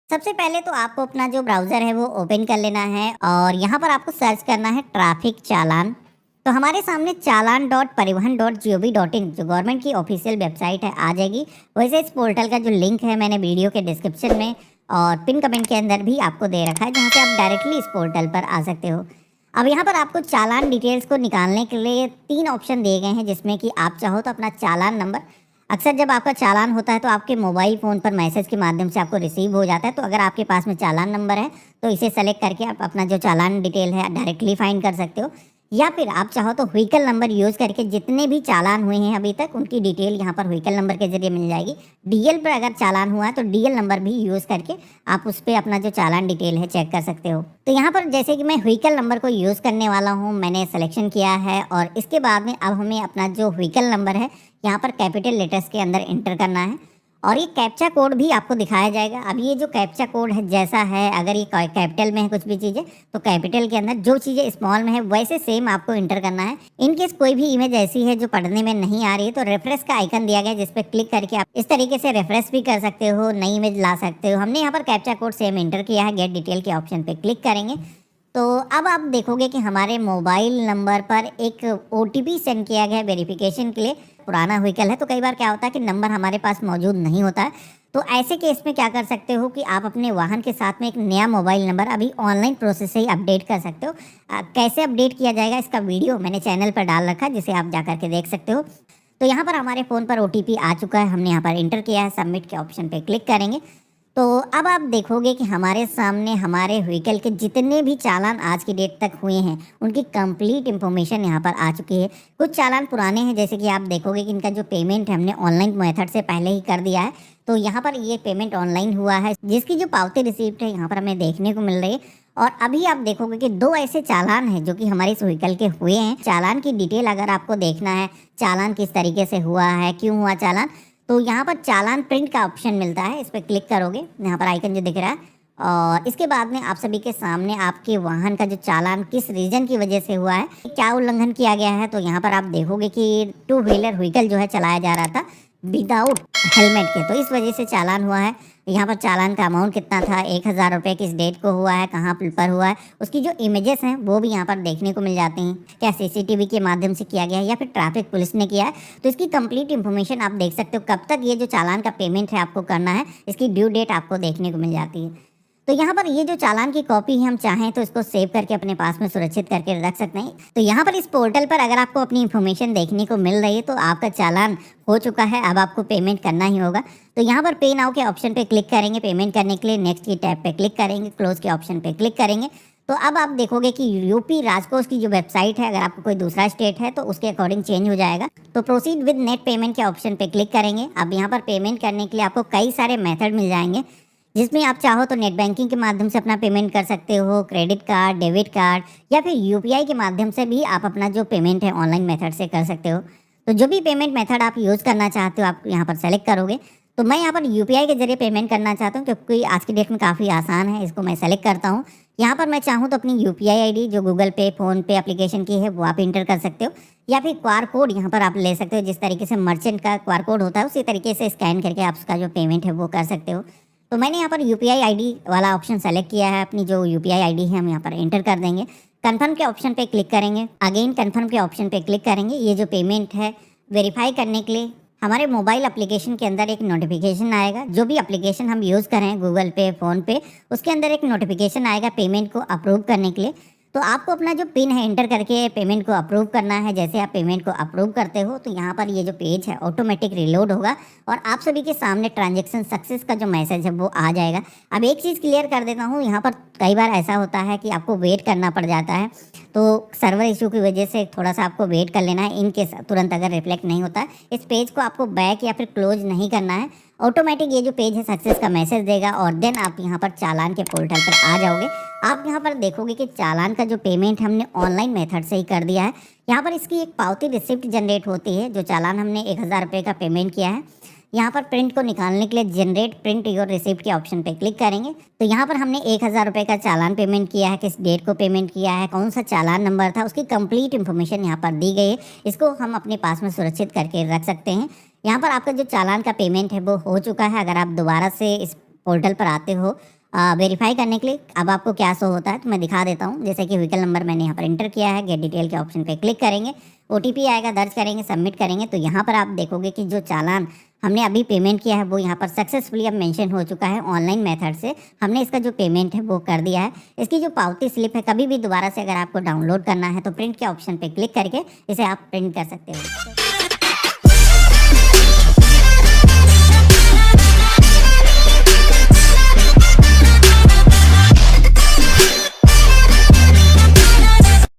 सबसे पहले तो आपको अपना जो ब्राउज़र है वो ओपन कर लेना है और यहाँ पर आपको सर्च करना है ट्रैफिक चालान। तो हमारे सामने चालान.परिवहन.gov.in जो गवर्नमेंट की ऑफिशियल वेबसाइट है आ जाएगी। वैसे इस पोर्टल का जो लिंक है मैंने वीडियो के डिस्क्रिप्शन में और पिन कमेंट के अंदर भी आपको दे रखा है, जहाँ से आप डायरेक्टली इस पोर्टल पर आ सकते हो। अब यहाँ पर आपको चालान डिटेल्स को निकालने के लिए 3 ऑप्शन दिए गए हैं, जिसमें कि आप चाहो तो अपना चालान नंबर, अक्सर जब आपका चालान होता है तो आपके मोबाइल फ़ोन पर मैसेज के माध्यम से आपको रिसीव हो जाता है। तो अगर आपके पास में चालान नंबर है तो इसे सेलेक्ट करके आप अपना जो चालान डिटेल है डायरेक्टली फाइंड कर सकते हो, या फिर आप चाहो तो व्हीकल नंबर यूज़ करके जितने भी चालान हुए हैं अभी तक उनकी डिटेल यहाँ पर व्हीकल नंबर के ज़रिए मिल जाएगी। डीएल पर अगर चालान हुआ है तो डीएल नंबर भी यूज़ करके आप उस पर अपना जो चालान डिटेल है चेक कर सकते हो। तो यहाँ पर जैसे कि मैं व्हीकल नंबर को यूज़ करने वाला हूँ, मैंने सिलेक्शन किया है और इसके बाद में अब हमें अपना जो व्हीकल नंबर है यहाँ पर कैपिटल लेटर्स के अंदर एंटर करना है और ये कैप्चा कोड भी आपको दिखाया जाएगा। अब ये जो कैप्चा कोड है जैसा है, अगर ये कैपिटल में है कुछ भी चीज़ें तो कैपिटल के अंदर, जो चीज़ें स्मॉल में है वैसे सेम आपको एंटर करना है। इन केस कोई भी इमेज ऐसी है जो पढ़ने में नहीं आ रही है तो रेफरेंस का आइकन दिया गया है, जिस पर क्लिक करके आप इस तरीके से रेफरेंस भी कर सकते हो, नई इमेज ला सकते हो। हमने यहाँ पर कैप्चा कोड सेम एंटर किया है। गेट डिटेल के ऑप्शन पर क्लिक करेंगे तो अब आप देखोगे कि हमारे मोबाइल नंबर पर एक ओटीपी सेंड किया गया है वेरिफिकेशन के लिए। पुराना व्हीकल है तो कई बार क्या होता है कि नंबर हमारे पास मौजूद नहीं होता है। तो ऐसे केस में क्या कर सकते हो कि आप अपने वाहन के साथ में एक नया मोबाइल नंबर अभी ऑनलाइन प्रोसेस से ही अपडेट कर सकते हो। कैसे अपडेट किया जाएगा इसका वीडियो मैंने चैनल पर डाल रखा है, जिसे आप जा करके देख सकते हो। तो यहाँ पर हमारे फ़ोन पर ओटीपी आ चुका है, हमने यहाँ पर एंटर किया है। सबमिट के ऑप्शन पर क्लिक करेंगे तो अब आप देखोगे कि हमारे सामने हमारे व्हीकल के जितने भी चालान आज की डेट तक हुए हैं उनकी कंप्लीट इन्फॉर्मेशन यहाँ पर आ चुकी है। कुछ चालान पुराने हैं, जैसे कि आप देखोगे कि इनका जो पेमेंट है हमने ऑनलाइन मेथड से पहले ही कर दिया है। तो यहाँ पर ये पेमेंट ऑनलाइन हुआ है, जिसकी जो पावती रिसीप्ट है यहाँ पर हमें देखने को मिल रही है। और अभी आप देखोगे कि 2 ऐसे चालान हैं जो कि हमारे इस व्हीकल के हुए हैं। चालान की डिटेल अगर आपको देखना है, चालान किस तरीके से हुआ है, क्यों हुआ चालान, तो यहाँ पर चालान प्रिंट का ऑप्शन मिलता है। इस पर क्लिक करोगे, यहाँ पर आइकन जो दिख रहा है, और इसके बाद में आप सभी के सामने आपके वाहन का जो चालान किस रीजन की वजह से हुआ है, क्या उल्लंघन किया गया है। तो यहाँ पर आप देखोगे कि 2 व्हीलर व्हीकल जो है चलाया जा रहा था विदाउट हेलमेट के, तो इस वजह से चालान हुआ है। यहाँ पर चालान का अमाउंट कितना था, 1000 रुपये, किस डेट को हुआ है, कहाँ पर हुआ है, उसकी जो इमेजेस हैं वो भी यहाँ पर देखने को मिल जाती हैं। क्या सीसीटीवी के माध्यम से किया गया है या फिर ट्रैफिक पुलिस ने किया है, तो इसकी कंप्लीट इन्फॉर्मेशन आप देख सकते हो। कब तक ये जो चालान का पेमेंट है आपको करना है, इसकी ड्यू डेट आपको देखने को मिल जाती है। तो यहाँ पर ये जो चालान की कॉपी है हम चाहें तो इसको सेव करके अपने पास में सुरक्षित करके रख सकते हैं। तो यहाँ पर इस पोर्टल पर अगर आपको अपनी इन्फॉर्मेशन देखने को मिल रही है तो आपका चालान हो चुका है, अब आपको पेमेंट करना ही होगा। तो यहाँ पर पे नाउ के ऑप्शन पे क्लिक करेंगे पेमेंट करने के लिए, नेक्स्ट की टैब पे क्लिक करेंगे, क्लोज के ऑप्शन पे क्लिक करेंगे। तो अब आप देखोगे कि यूपी राजकोष की जो वेबसाइट है, अगर आपको कोई दूसरा स्टेट है तो उसके अकॉर्डिंग चेंज हो जाएगा। तो प्रोसीड विद नेट पेमेंट के ऑप्शन पे क्लिक करेंगे। अब यहाँ पर पेमेंट करने के लिए आपको कई सारे मेथड मिल जाएंगे, जिसमें आप चाहो तो नेट बैंकिंग के माध्यम से अपना पेमेंट कर सकते हो, क्रेडिट कार्ड, डेबिट कार्ड, या फिर यूपीआई के माध्यम से भी आप अपना जो पेमेंट है ऑनलाइन मेथड से कर सकते हो। तो जो भी पेमेंट मेथड आप यूज़ करना चाहते हो आप यहाँ पर सेलेक्ट करोगे। तो मैं यहाँ पर यूपीआई के जरिए पेमेंट करना चाहता हूँ, क्योंकि आज की डेट में काफ़ी आसान है, इसको मैं सेलेक्ट करता हूँ। यहाँ पर मैं चाहूँ तो अपनी यूपीआई आईडी जो गूगल पे, फ़ोन पे एप्लीकेशन की है वो आप इंटर कर सकते हो, या फिर क्यूआर कोड यहाँ पर आप ले सकते हो। जिस तरीके से मर्चेंट का क्यूआर कोड होता है उसी तरीके से स्कैन करके आप उसका जो पेमेंट है वो कर सकते हो। तो मैंने यहाँ पर यूपीआई आईडी वाला ऑप्शन सेलेक्ट किया है। अपनी जो यूपीआई आईडी है हम यहाँ पर एंटर कर देंगे। कंफर्म के ऑप्शन पे क्लिक करेंगे, अगेन कंफर्म के ऑप्शन पे क्लिक करेंगे। ये जो पेमेंट है वेरीफाई करने के लिए हमारे मोबाइल एप्लीकेशन के अंदर एक नोटिफिकेशन आएगा। जो भी एप्लीकेशन हम यूज़ करें, गूगल पे, फ़ोन पे, उसके अंदर एक नोटिफिकेशन आएगा पेमेंट को अप्रूव करने के लिए। तो आपको अपना जो पिन है एंटर करके पेमेंट को अप्रूव करना है। जैसे आप पेमेंट को अप्रूव करते हो तो यहाँ पर ये जो पेज है ऑटोमेटिक रिलोड होगा और आप सभी के सामने ट्रांजैक्शन सक्सेस का जो मैसेज है वो आ जाएगा। अब एक चीज़ क्लियर कर देता हूँ, यहाँ पर कई बार ऐसा होता है कि आपको वेट करना पड़ जाता है, तो सर्वर इशू की वजह से थोड़ा सा आपको वेट कर लेना है। इनकेस तुरंत अगर रिफ्लेक्ट नहीं होता, इस पेज को आपको बैक या फिर क्लोज नहीं करना है। ऑटोमेटिक ये जो पेज है सक्सेस का मैसेज देगा और देन आप यहाँ पर चालान के पोर्टल पर आ जाओगे। आप यहाँ पर देखोगे कि चालान का जो पेमेंट हमने ऑनलाइन मेथड से ही कर दिया है। यहाँ पर इसकी एक पावती रिसिप्ट जनरेट होती है। जो चालान हमने 1000 रुपये का पेमेंट किया है, यहाँ पर प्रिंट को निकालने के लिए जनरेट प्रिंट योर रिसिप्ट के ऑप्शन पे क्लिक करेंगे। तो यहाँ पर हमने 1000 रुपये का चालान पेमेंट किया है, किस डेट को पेमेंट किया है, कौन सा चालान नंबर था, उसकी कंप्लीट इन्फॉर्मेशन यहाँ पर दी गई है। इसको हम अपने पास में सुरक्षित करके रख सकते हैं। यहाँ पर आपका जो चालान का पेमेंट है वो हो चुका है। अगर आप दोबारा से इस पोर्टल पर आते हो वेरीफाई करने के लिए अब आपको क्या शो होता है तो मैं दिखा देता हूँ। जैसे कि व्हीकल नंबर मैंने यहाँ पर एंटर किया है, गेट डिटेल के ऑप्शन पे क्लिक करेंगे, ओटीपी आएगा, दर्ज करेंगे, सबमिट करेंगे तो यहाँ पर आप देखोगे कि जो चालान हमने अभी पेमेंट किया है वो यहाँ पर सक्सेसफुली अब मेंशन हो चुका है। ऑनलाइन मेथड से हमने इसका जो पेमेंट है वो कर दिया है। इसकी जो पावती स्लिप है कभी भी दोबारा से अगर आपको डाउनलोड करना है तो प्रिंट के ऑप्शन पे क्लिक करके इसे आप प्रिंट कर सकते हो।